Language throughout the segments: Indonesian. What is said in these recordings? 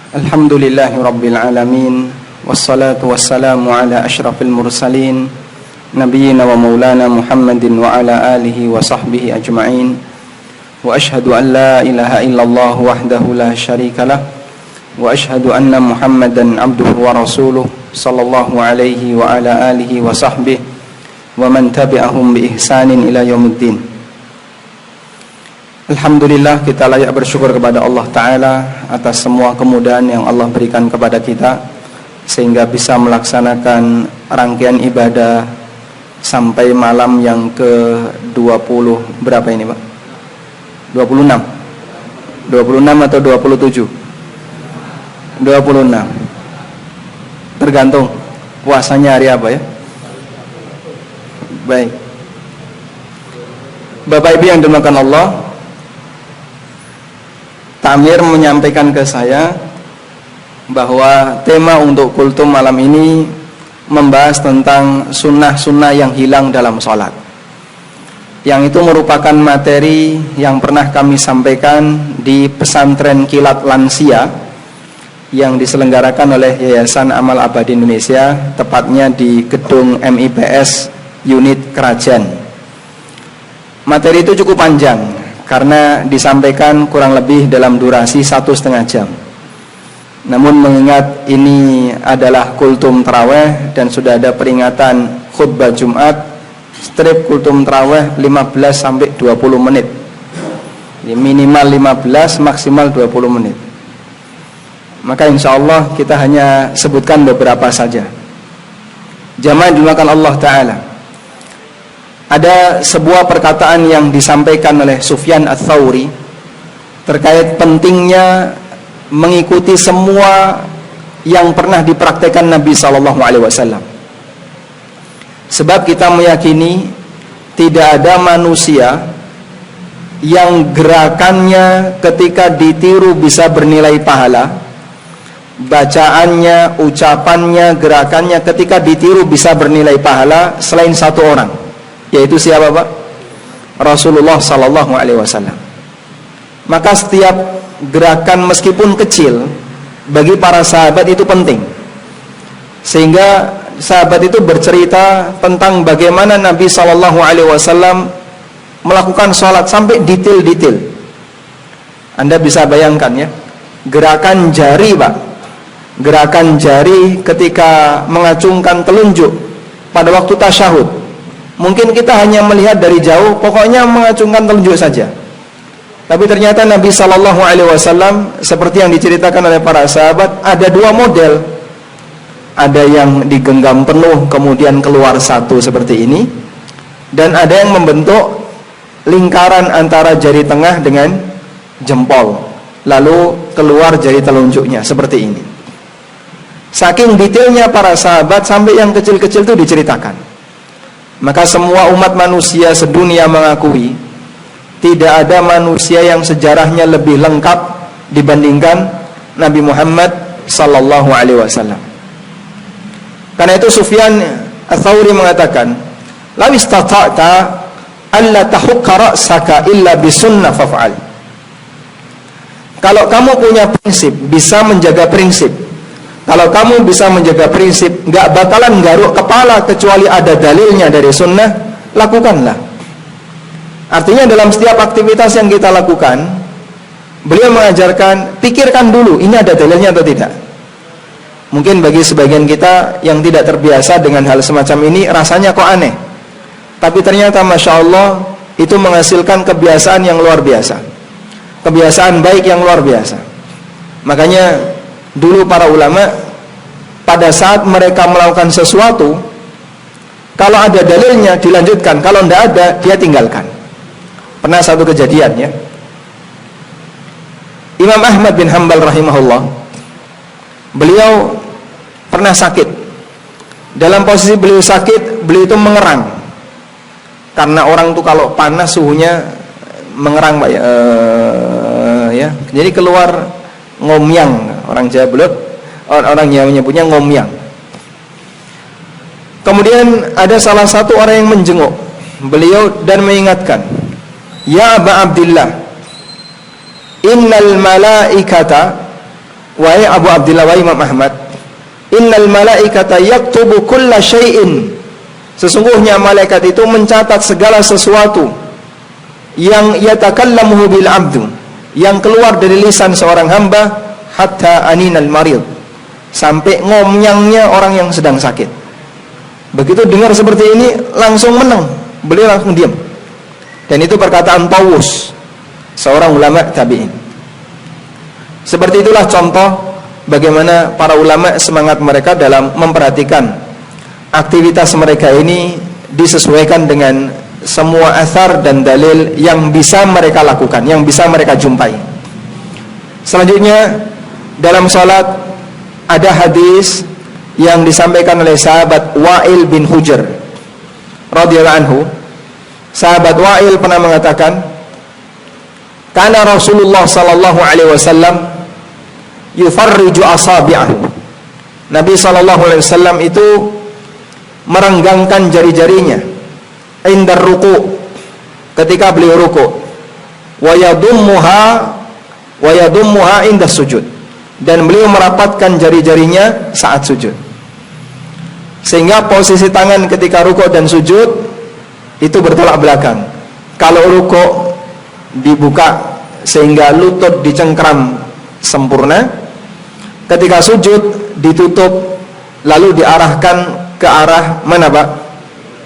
Alhamdulillahi Rabbil Alamin, wassalatu wassalamu ala ashrafil mursalin, nabiyyina wa maulana Muhammadin wa ala alihi wa sahbihi ajma'in. Wa ashhadu an la ilaha illallah wahdahu la syarika lah, wa ashhadu anna Muhammadan abduhu wa rasuluh sallallahu alaihi wa ala alihi wa sahbihi wa man tabi'ahum bi ihsanin ila yaumiddin. Alhamdulillah, kita layak bersyukur kepada Allah Ta'ala atas semua kemudahan yang Allah berikan kepada kita, sehingga bisa melaksanakan rangkaian ibadah sampai malam yang ke-20 berapa ini Pak? 26 atau 27? 26, tergantung puasanya hari apa ya. Baik, Bapak Ibu yang dimuliakan Allah, Tamir menyampaikan ke saya bahwa tema untuk kultum malam ini membahas tentang sunnah-sunnah yang hilang dalam sholat, yang itu merupakan materi yang pernah kami sampaikan di pesantren kilat lansia yang diselenggarakan oleh Yayasan Amal Abadi Indonesia, tepatnya di gedung MIPS unit Kerajaan. Materi itu cukup panjang karena disampaikan kurang lebih dalam durasi 1,5 jam. Namun mengingat ini adalah kultum taraweh dan sudah ada peringatan khutbah Jumat, strip kultum taraweh 15-20 menit. Jadi minimal 15, maksimal 20 menit. Maka insya Allah kita hanya sebutkan beberapa saja. Jamaah dimuliakan Allah Ta'ala, ada sebuah perkataan yang disampaikan oleh Sufyan Ats-Tsauri terkait pentingnya mengikuti semua yang pernah dipraktekkan Nabi SAW. Sebab kita meyakini tidak ada manusia yang gerakannya ketika ditiru bisa bernilai pahala, bacaannya, ucapannya, gerakannya ketika ditiru bisa bernilai pahala selain satu orang, yaitu siapa Pak? Rasulullah SAW. Maka setiap gerakan meskipun kecil bagi para sahabat itu penting, sehingga sahabat itu bercerita tentang bagaimana Nabi SAW melakukan sholat sampai detail-detail. Anda bisa bayangkan ya, gerakan jari Pak, gerakan jari ketika mengacungkan telunjuk pada waktu tasyahud. Mungkin kita hanya melihat dari jauh, pokoknya mengacungkan telunjuk saja. Tapi ternyata Nabi SAW, seperti yang diceritakan oleh para sahabat, ada dua model. Ada yang digenggam penuh kemudian keluar satu seperti ini, dan ada yang membentuk lingkaran antara jari tengah dengan jempol, lalu keluar jari telunjuknya seperti ini. Saking detailnya para sahabat, sampai yang kecil-kecil itu diceritakan. Maka semua umat manusia sedunia mengakui tidak ada manusia yang sejarahnya lebih lengkap dibandingkan Nabi Muhammad sallallahu alaihi wasallam. Karena itu Sufyan Ats-Tsauri mengatakan, "Law istata'ta alla tahukka ra'saka illa bisunnah faf'al." Kalau kamu punya prinsip, bisa menjaga prinsip. Kalau kamu bisa menjaga prinsip, gak bakalan garuk kepala kecuali ada dalilnya dari sunnah, lakukanlah. Artinya dalam setiap aktivitas yang kita lakukan, beliau mengajarkan, pikirkan dulu, ini ada dalilnya atau tidak. Mungkin bagi sebagian kita yang tidak terbiasa dengan hal semacam ini, rasanya kok aneh. Tapi ternyata Masya Allah, itu menghasilkan kebiasaan yang luar biasa, kebiasaan baik yang luar biasa. Makanya dulu para ulama pada saat mereka melakukan sesuatu, kalau ada dalilnya dilanjutkan, kalau tidak ada dia tinggalkan. Pernah satu kejadian ya, Imam Ahmad bin Hanbal rahimahullah, beliau pernah sakit. Dalam posisi beliau sakit, beliau itu mengerang. Karena orang tuh kalau panas suhunya mengerang Pak ya. Jadi keluar ngomyang, orang Jawa belum, orang Jawa menyebutnya ngomyang. Kemudian ada salah satu orang yang menjenguk beliau dan mengingatkan, "Ya Aba Abdillah, innal malaikata wahai Abu Abdillah, wahai Imam Ahmad, innal malaikata yaktubu kulla syai'in, sesungguhnya malaikat itu mencatat segala sesuatu yang yatakallamuhu bil abdu, yang keluar dari lisan seorang hamba, hatta aninal marid, sampai ngomyangnya orang yang sedang sakit. Begitu dengar seperti ini langsung menang, beliau langsung diam. Dan itu perkataan Tawus, seorang ulama tabi'in. Seperti itulah contoh bagaimana para ulama semangat mereka dalam memperhatikan aktivitas mereka ini disesuaikan dengan semua athar dan dalil yang bisa mereka lakukan, yang bisa mereka jumpai. Selanjutnya dalam salat ada hadis yang disampaikan oleh sahabat Wa'il bin Hujr radhiyallahu anhu. Sahabat Wa'il pernah mengatakan, kana Rasulullah sallallahu alaihi wasallam yufarriju asabi'ahu. Nabi sallallahu alaihi wasallam itu merenggangkan jari-jarinya indar ruku', ketika beliau ruku', wa yadummuha indas sujud, dan beliau merapatkan jari-jarinya saat sujud. Sehingga posisi tangan ketika ruku' dan sujud itu bertolak belakang. Kalau ruku' dibuka sehingga lutut dicengkram sempurna, ketika sujud ditutup lalu diarahkan ke arah mana Pak?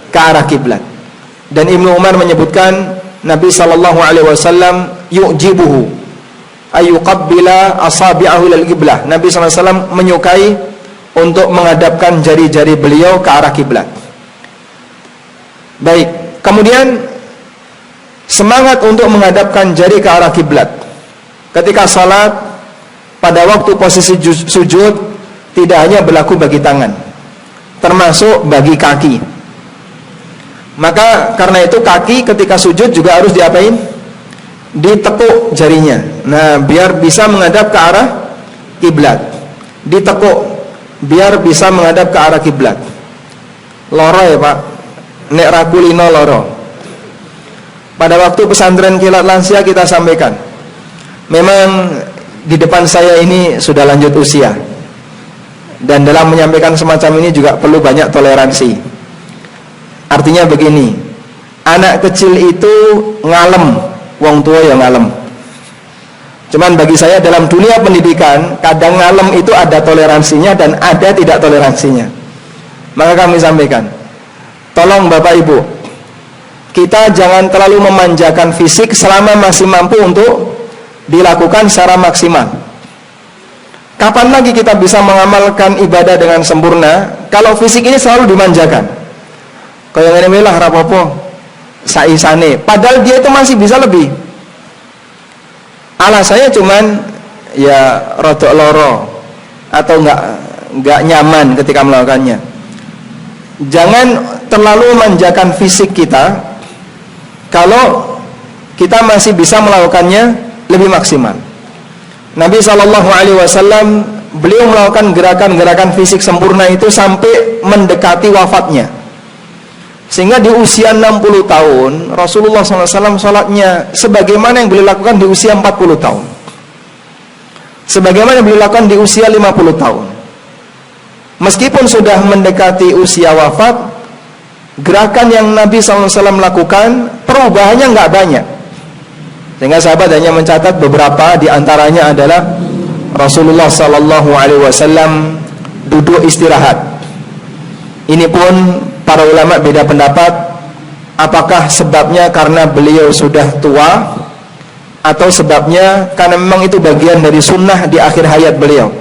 Ke arah kiblat. Dan Ibnu Umar menyebutkan Nabi sallallahu alaihi wasallam yu'jibuhu ayuqabbila asabi'ahu lil qiblah. Nabi sallallahu alaihi wasallam menyukai untuk menghadapkan jari-jari beliau ke arah kiblat. Baik, kemudian semangat untuk menghadapkan jari ke arah kiblat ketika salat pada waktu posisi sujud tidak hanya berlaku bagi tangan, termasuk bagi kaki. Maka karena itu kaki ketika sujud juga harus diapain? Ditekuk jarinya. Nah, biar bisa menghadap ke arah kiblat. Ditekuk biar bisa menghadap ke arah kiblat. Loro ya Pak, nek rakulino loro. Pada waktu pesantren kilat lansia kita sampaikan, memang di depan saya ini sudah lanjut usia, dan dalam menyampaikan semacam ini juga perlu banyak toleransi. Artinya begini, anak kecil itu ngalem, wong tua yang ngalem. Cuman bagi saya dalam dunia pendidikan, kadang ngalem itu ada toleransinya dan ada tidak toleransinya. Maka kami sampaikan, tolong Bapak Ibu, kita jangan terlalu memanjakan fisik selama masih mampu untuk dilakukan secara maksimal. Kapan lagi kita bisa mengamalkan ibadah dengan sempurna kalau fisik ini selalu dimanjakan? Kayak ngene lah rapopo saisane, padahal dia itu masih bisa lebih. Alasannya cuman ya rodok loro atau enggak nyaman ketika melakukannya. Jangan terlalu memanjakan fisik kita kalau kita masih bisa melakukannya lebih maksimal. Nabi SAW beliau melakukan gerakan-gerakan fisik sempurna itu sampai mendekati wafatnya. Sehingga di usia 60 tahun Rasulullah SAW sholatnya sebagaimana yang beliau lakukan di usia 40 tahun, sebagaimana yang beliau lakukan di usia 50 tahun. Meskipun sudah mendekati usia wafat, gerakan yang Nabi SAW lakukan perubahannya nggak banyak. Sehingga sahabat hanya mencatat beberapa, di antaranya adalah Rasulullah SAW duduk istirahat. Ini pun para ulama beda pendapat, apakah sebabnya karena beliau sudah tua atau sebabnya karena memang itu bagian dari sunnah di akhir hayat beliau.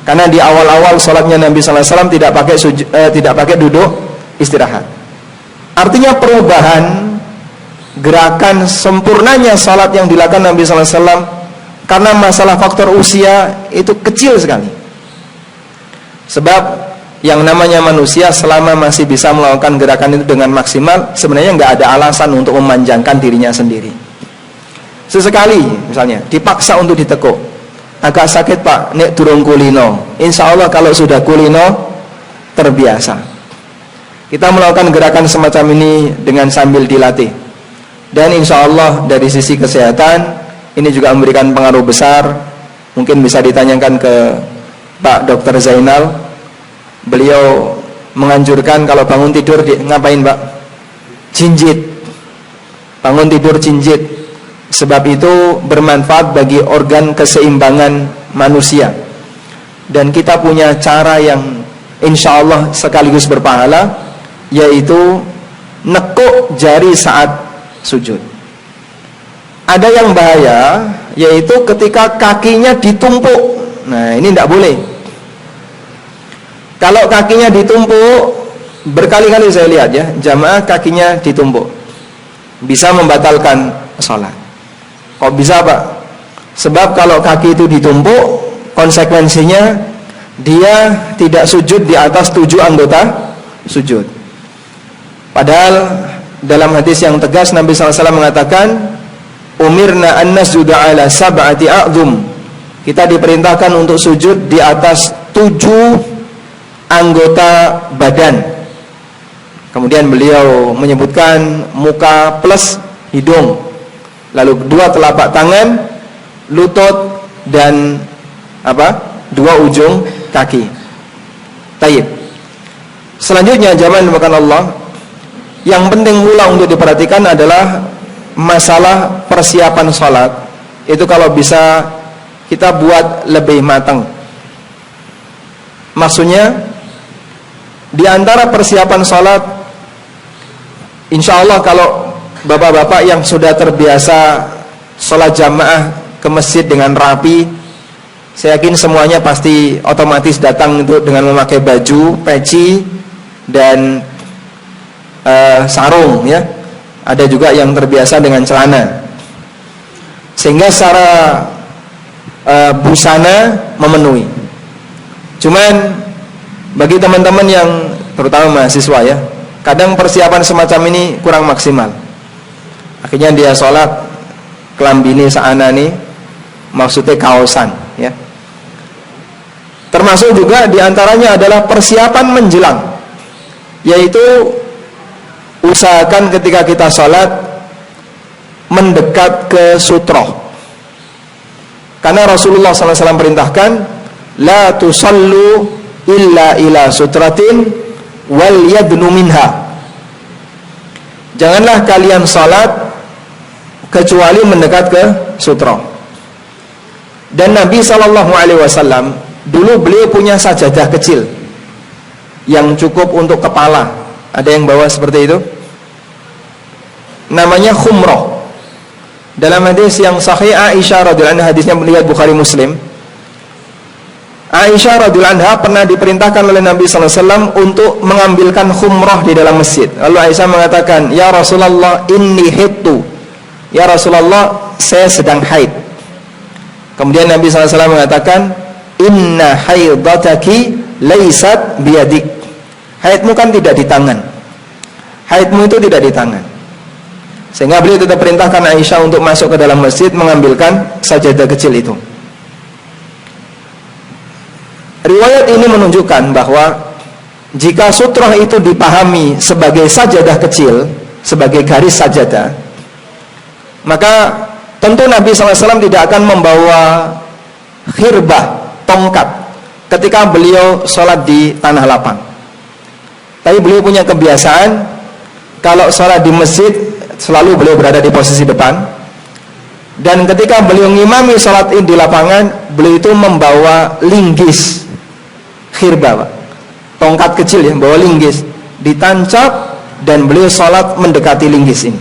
Karena di awal-awal sholatnya Nabi SAW tidak pakai duduk istirahat. Artinya perubahan gerakan sempurnanya sholat yang dilakukan Nabi SAW karena masalah faktor usia itu kecil sekali. Sebab yang namanya manusia selama masih bisa melakukan gerakan itu dengan maksimal, sebenarnya nggak ada alasan untuk memanjangkan dirinya sendiri. Sesekali misalnya dipaksa untuk ditekuk, agak sakit Pak, nek durung kulino, insya Allah kalau sudah kulino terbiasa. Kita melakukan gerakan semacam ini dengan sambil dilatih, dan insya Allah dari sisi kesehatan ini juga memberikan pengaruh besar Mungkin bisa ditanyakan ke Pak Dr. Zainal. Beliau menganjurkan kalau bangun tidur ngapain, Pak? Jinjit. Bangun tidur jinjit. Sebab itu bermanfaat bagi organ keseimbangan manusia. Dan kita punya cara yang insya Allah sekaligus berpahala, yaitu nekuk jari saat sujud. Ada yang bahaya, yaitu ketika kakinya ditumpuk. Nah, ini tidak boleh. Kalau kakinya ditumpuk, berkali-kali saya lihat ya, jamaah kakinya ditumpuk, bisa membatalkan sholat. Kok bisa, Pak? Sebab kalau kaki itu ditumpuk, konsekuensinya dia tidak sujud di atas 7 anggota sujud. Padahal dalam hadis yang tegas Nabi SAW mengatakan, umirna an nasjuda ala sab'ati a'dhum. Kita diperintahkan untuk sujud di atas 7 anggota badan. Kemudian beliau menyebutkan muka plus hidung, lalu 2 telapak tangan, lutut, dan 2 ujung kaki. Taib. Selanjutnya jamaah dimuliakan Allah, yang penting pula untuk diperhatikan adalah masalah persiapan sholat. Itu kalau bisa kita buat lebih matang. Maksudnya di antara persiapan sholat, insya Allah kalau bapak-bapak yang sudah terbiasa sholat jamaah ke masjid dengan rapi, saya yakin semuanya pasti otomatis datang itu dengan memakai baju, peci, dan sarung ya. Ada juga yang terbiasa dengan celana, sehingga secara busana memenuhi. Cuman bagi teman-teman yang terutama mahasiswa ya, kadang persiapan semacam ini kurang maksimal. Akhirnya dia sholat kelambini saana nih, maksudnya kaosan ya. Termasuk juga diantaranya adalah persiapan menjelang, yaitu usahakan ketika kita sholat mendekat ke sutroh. Karena Rasulullah SAW perintahkan, la tusallu illa ila sutratin wal yadnu minha. Janganlah kalian sholat kecuali mendekat ke sutroh. Dan Nabi SAW dulu beliau punya sajadah kecil yang cukup untuk kepala. Ada yang bawa seperti itu, namanya khumroh. Dalam hadis yang sahih Aisyah radhiyallahu anha, hadisnya melihat Bukhari Muslim, Aisyah radhiyallahu anha pernah diperintahkan oleh Nabi SAW untuk mengambilkan khumroh di dalam masjid. Lalu Aisyah mengatakan, ya Rasulullah, inni hittu. Ya Rasulullah, saya sedang haid. Kemudian Nabi SAW mengatakan, inna haidataki laysat biyadik. Haidmu kan tidak di tangan. Haidmu itu tidak di tangan. Sehingga beliau tetap perintahkan Aisyah untuk masuk ke dalam masjid mengambilkan sajadah kecil itu. Riwayat ini menunjukkan bahwa jika sutroh itu dipahami sebagai sajadah kecil, sebagai garis sajadah, maka tentu Nabi SAW tidak akan membawa khirbah, tongkat, ketika beliau sholat di tanah lapang. Tapi beliau punya kebiasaan, kalau sholat di masjid selalu beliau berada di posisi depan. Dan ketika beliau ngimami sholat di lapangan, beliau itu membawa linggis, khirbah, tongkat kecil ya, bawa linggis, ditancap, dan beliau sholat mendekati linggis ini.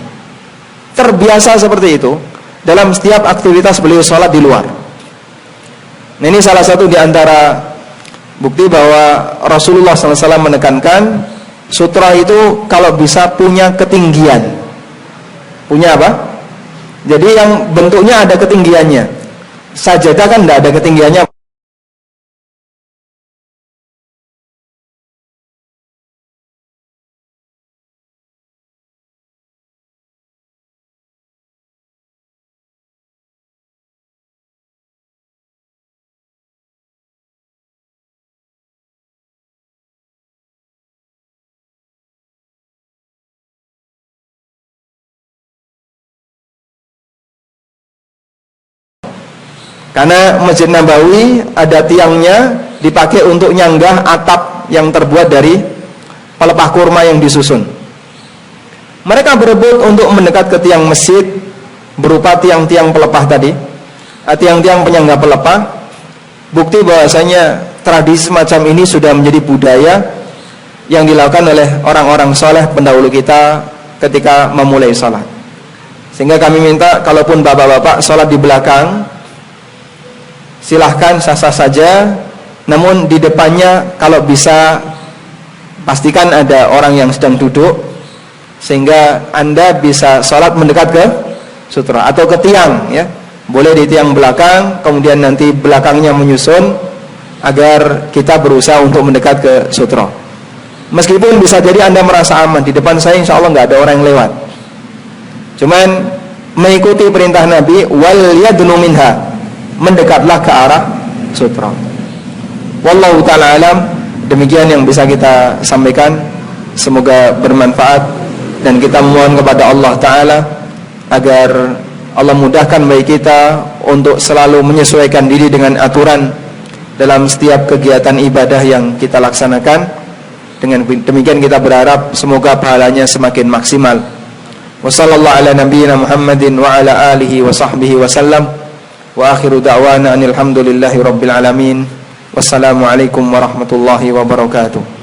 Terbiasa seperti itu dalam setiap aktivitas beliau sholat di luar. Nah, ini salah satu di antara bukti bahwa Rasulullah SAW menekankan sutra itu kalau bisa punya ketinggian. Punya apa? Jadi yang bentuknya ada ketinggiannya. Sajadah kan tidak ada ketinggiannya. Karena Masjid Nabawi ada tiangnya dipakai untuk nyanggah atap yang terbuat dari pelepah kurma yang disusun. Mereka berebut untuk mendekat ke tiang masjid berupa tiang-tiang pelepah tadi, tiang-tiang penyangga pelepah. Bukti bahwasanya tradisi semacam ini sudah menjadi budaya yang dilakukan oleh orang-orang soleh pendahulu kita ketika memulai sholat. Sehingga kami minta, kalaupun bapak-bapak sholat di belakang, silahkan sah-sah saja. Namun di depannya kalau bisa pastikan ada orang yang sedang duduk, sehingga Anda bisa sholat mendekat ke sutra atau ke tiang, ya. Boleh di tiang belakang, kemudian nanti belakangnya menyusun, agar kita berusaha untuk mendekat ke sutra. Meskipun bisa jadi Anda merasa aman, di depan saya insya Allah nggak ada orang yang lewat. Cuman mengikuti perintah Nabi, wal yadnu minha, mendekatlah ke arah sutra. Wallahu ta'ala alam. Demikian yang bisa kita sampaikan. Semoga bermanfaat, dan kita memohon kepada Allah Ta'ala agar Allah mudahkan bagi kita untuk selalu menyesuaikan diri dengan aturan dalam setiap kegiatan ibadah yang kita laksanakan. Dengan demikian kita berharap semoga pahalanya semakin maksimal. Wa sallallahu ala nabiyyina Muhammadin wa ala alihi wa sahbihi wa sallam. Wa akhiru da'wana anil hamdulillahi rabbil alamin. Wassalamualaikum warahmatullahi wabarakatuh.